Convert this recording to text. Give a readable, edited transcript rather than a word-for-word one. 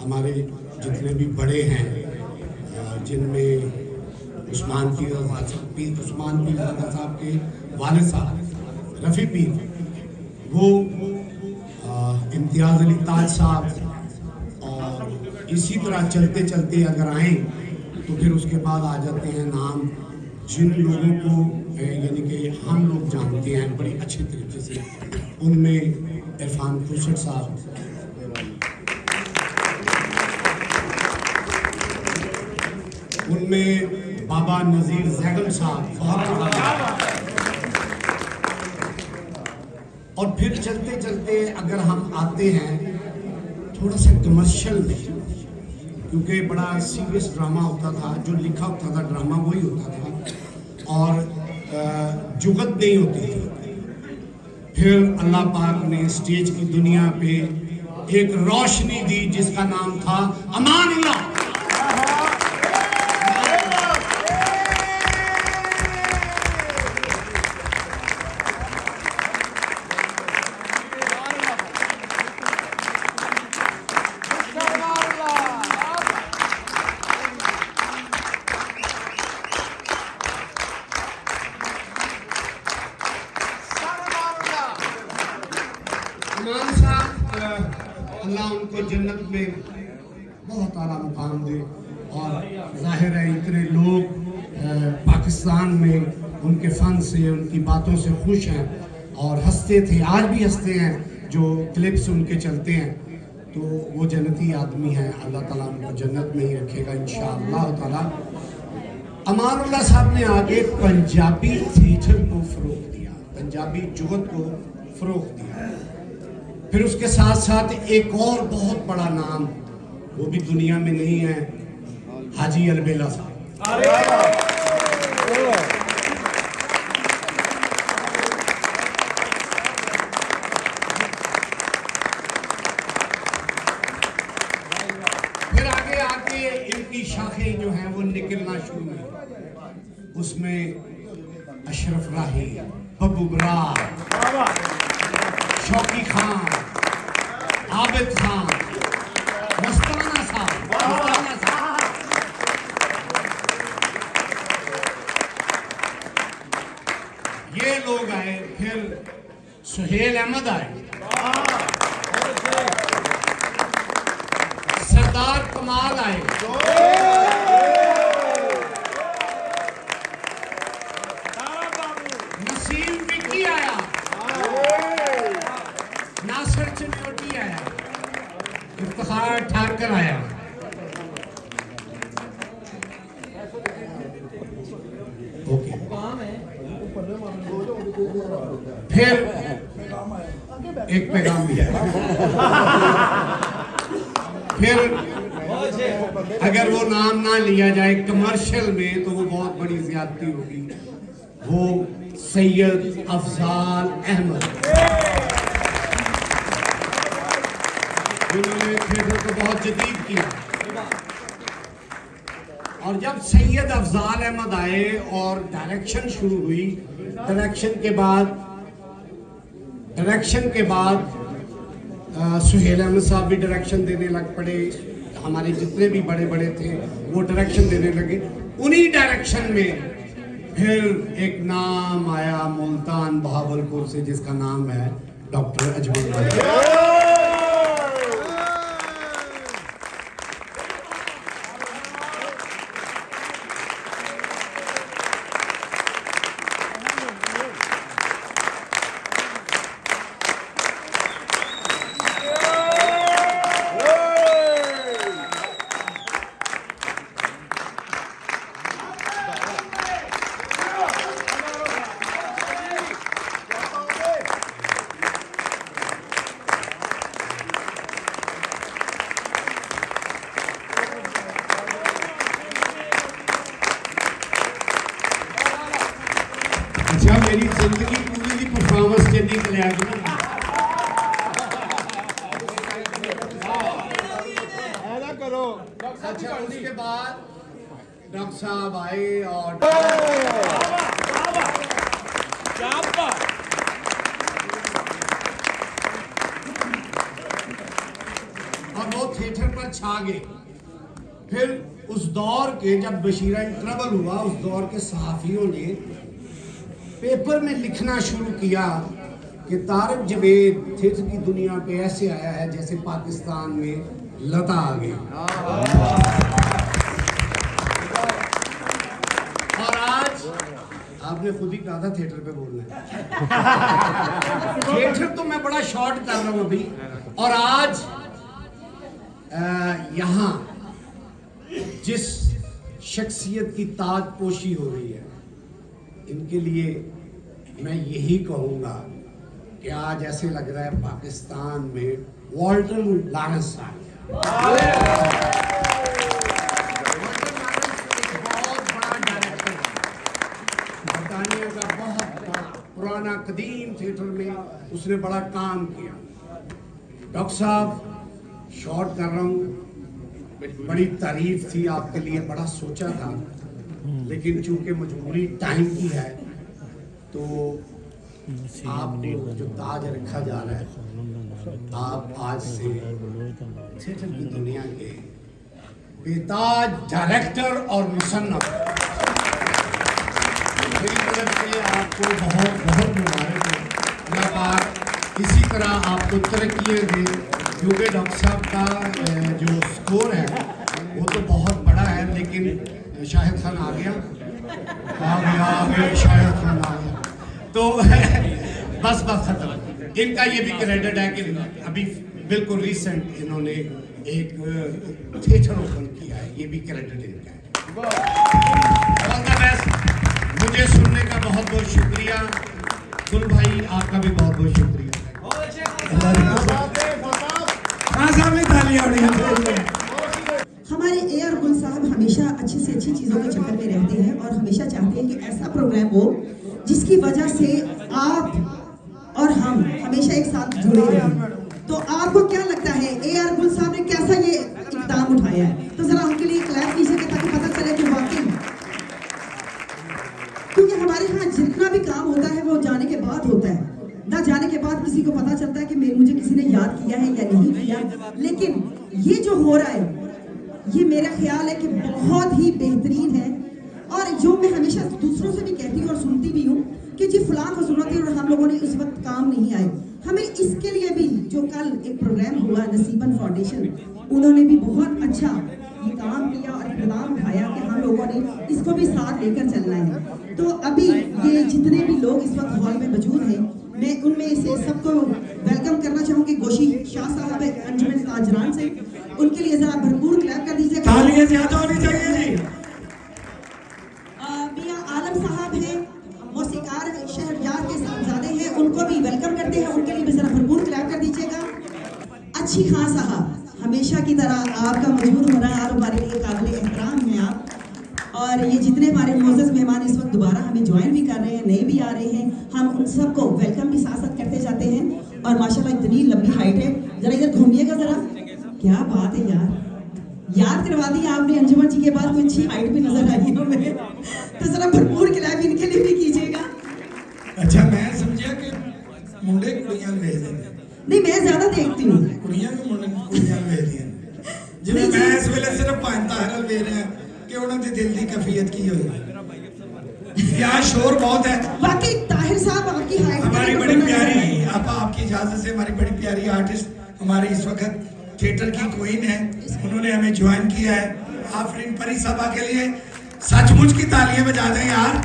हमारे जितने भी बड़े हैं, जिनमें उस्मान पीर रज़ा साहब के वालिद साहब रफ़ी पीर, वो इम्तियाज़ अली ताज साहब, और इसी तरह चलते चलते अगर आएँ तो फिर उसके बाद आ जाते हैं नाम जिन लोगों को यानी कि हम लोग जानते हैं बड़ी अच्छे तरीके से। उनमें इरफान खुर्शीद साहब, उनमें बाबा नज़ीर ज़ैगम साहब बहुत, और फिर चलते चलते अगर हम आते हैं थोड़ा सा कमर्शियल में, क्योंकि बड़ा सीरियस ड्रामा होता था, जो लिखा होता था ड्रामा वही होता था और जुगत नहीं होती थी। फिर अल्लाह पाक ने स्टेज की दुनिया पे एक रोशनी दी जिसका नाम था अमानुल्लाह। इमाम साहब अल्लाह उनको जन्नत में बहुत आला मुकाम दे, और जाहिर है इतने लोग पाकिस्तान में उनके फ़न से, उनकी बातों से खुश हैं और हंसते थे, आज भी हंसते हैं जो क्लिप्स उनके चलते हैं। तो वो जन्नती आदमी हैं, अल्लाह ताला उनको जन्नत में ही रखेगा इंशाअल्लाह ताला। अमानुल्लाह साहब ने आगे पंजाबी थिएटर को फ़रोग़ दिया, पंजाबी जुगत को फ़रोग़ दिया। फिर उसके साथ साथ एक और बहुत बड़ा नाम, वो भी दुनिया में नहीं है, हाजी अलबेला साहब। फिर आगे आके इनकी शाखें जो हैं वो निकलना शुरू हुई। उसमें अशरफ राही, बब्बू बरार, शौकी खान, आबिद खान, मस्ताना साहब, ये लोग आए। फिर सुहेल अहमद आए, सरदार कमाल आए, नसीम विक्की आया, नासिर चिन्होटी आया, इफ्तिखार ठाकर आया। ओके, फिर एक पैगाम भी है। फिर अगर वो नाम ना लिया जाए कमर्शियल में तो वो बहुत बड़ी ज्यादती होगी। वो सैयद अफजाल अहमद, जिन्होंने थिएटर को बहुत जदीद किया। और जब सैयद अफजाल अहमद आए और डायरेक्शन शुरू हुई, डायरेक्शन के बाद सुहेल अहमद साहब भी डायरेक्शन देने लग पड़े। हमारे जितने भी बड़े बड़े थे वो डायरेक्शन देने लगे। उन्हीं डायरेक्शन में फिर एक नाम आया मुल्तान बहावलपुर से, जिसका नाम है डॉक्टर अजमल भाई। अच्छा, मेरी जिंदगी पूरी की परफॉर्मेंस चलनी के लिए ऐसा करो। अच्छा, उसके बाद डॉक्टर साहब आए और वो थिएटर पर छा गए। फिर उस दौर के, जब बशीरा ट्रबल हुआ, उस दौर के सहाफियों ने पेपर में लिखना शुरू किया कि तारिक जवेद थिएटर की दुनिया पे ऐसे आया है जैसे पाकिस्तान में लता आ गई। और आज आपने खुद ही कहा था थिएटर पे बोलना है। थिएटर तो मैं बड़ा शॉर्ट कर रहा हूं अभी। और आज यहाँ जिस शख्सियत की ताजपोशी हो रही है, इनके लिए मैं यही कहूँगा कि आज ऐसे लग रहा है पाकिस्तान में वॉल्टर लॉरेंस आ गया। बहुत बड़ा डायरेक्टर, बरतानिया का बहुत बड़ा पुराना कदीम थिएटर में उसने बड़ा काम किया। डॉक्टर साहब, शॉर्ट कर रहा हूँ, बड़ी तारीफ थी आपके लिए, बड़ा सोचा था, लेकिन चूंकि मजबूरी टाइम की है तो आपको जो ताज रखा जा रहा है, आप आज से थिएटर की दुनिया के बेताज डायरेक्टर और मुसन्नफ, मेरी तरफ से आपको बहुत बहुत मुबारक है। अल्लाह पाक इसी तरह आपको तरक्की दे, क्योंकि डॉक्टर साहब का जो स्कोर है वो तो बहुत बड़ा है, लेकिन शाहिद खान आ गया शाहिद खान आ गया तो बस खत्म। इनका ये भी क्रेडिट है कि अभी बिल्कुल रिसेंट इन्होंने एक थिएटर ओपन किया है, ये भी क्रेडिट इनका है। All the best. मुझे सुनने का बहुत बहुत शुक्रिया। गुल भाई, आपका भी बहुत बहुत शुक्रिया। हमारे ए आर गुल साहब हमेशा अच्छी से अच्छी चीज़ों के चक्कर में रहते हैं और हमेशा चाहते हैं कि ऐसा प्रोग्राम हो जिसकी वजह से आप और हम हमेशा एक साथ जुड़े रहें। तो आपको क्या लगता है ए आर गुल साहब ने कैसा ये इक़दाम उठाया है? तो जरा उनके लिए क्लैप कीजिए ताकि पता चले कि वाकई, क्योंकि हमारे यहाँ जितना भी काम होता है वो जाने के बाद होता है, ना जाने के बाद किसी को पता चलता है कि मुझे किसी ने याद किया है या नहीं किया। लेकिन ये जो हो रहा है, ये मेरा ख्याल है कि बहुत ही बेहतरीन है। और जो मैं हमेशा दूसरों से भी कहती हूँ और सुनती भी हूँ कि जी फलां को सुना थी और हम लोगों ने उस वक्त काम नहीं आए। हमें इसके लिए भी जो कल एक प्रोग्राम हुआ नसीबन फाउंडेशन, उन्होंने भी बहुत अच्छा ये काम किया और इक़दाम उठाया कि हम लोगों ने इसको भी साथ लेकर चलना है। तो अभी ये जितने भी लोग इस वक्त हॉल में मौजूद हैं, मैं उनमें से सबको वेलकम करना चाहूँगी। गोशी शाह साहब है अंजुमन ताजरान से, उनके लिए जरा भरपूर क्लैप कर दीजिए। तालियां ज्यादा होनी चाहिए जी। मियां आलम साहब हैं, मौसीकार शहरयार के साहबजादे हैं, उनको भी वेलकम करते हैं, उनके लिए भी जरा भरपूर क्लैप कर दीजिएगा। अच्छी खान साहब, हमेशा की तरह आपका मौजूद होना और हमारे लिए काबिल एहतराम है आप। और ये जितने हमारे मोअज़्ज़ज़ मेहमान इस वक्त दोबारा हमें ज्वाइन भी कर रहे हैं, नए भी आ रहे हैं, हम उन सबको वेलकम भी साथ साथ करते जाते हैं। और माशाल्लाह इतनी लंबी हाइट है, जरा इधर घूमिएगा जरा, क्या बात है यार, याद करवा दी आपने अंजुमन जी के बाद कोई अच्छी हाइट भी नजर आई हमें। तो जरा भरपूर क्लैप इनके लिए भी कीजिएगा। अच्छा, मैं समझा कि मुंडे कुड़ियां भेज देंगे। नहीं, मैं ज्यादा देखती हूँ कुड़ियां भी मुंडे कुड़ियां भेज दियां, जिवें मैं इस वेले सिर्फ पांच ताहर दे रहा कि उन्होंने दिल की कैफियत की हुई। यहाँ शोर बहुत है। बाकी ताहिर साहब आपकी हाइट हमारी बड़ी प्यारी, आपकी इजाजत से हमारी बड़ी प्यारी आर्टिस्ट हमारी इस वक्त थिएटर की क्वीन है, उन्होंने हमें ज्वाइन किया है। आफरीन परी साहबा के लिए सचमुच की तालियां बजा दें यार।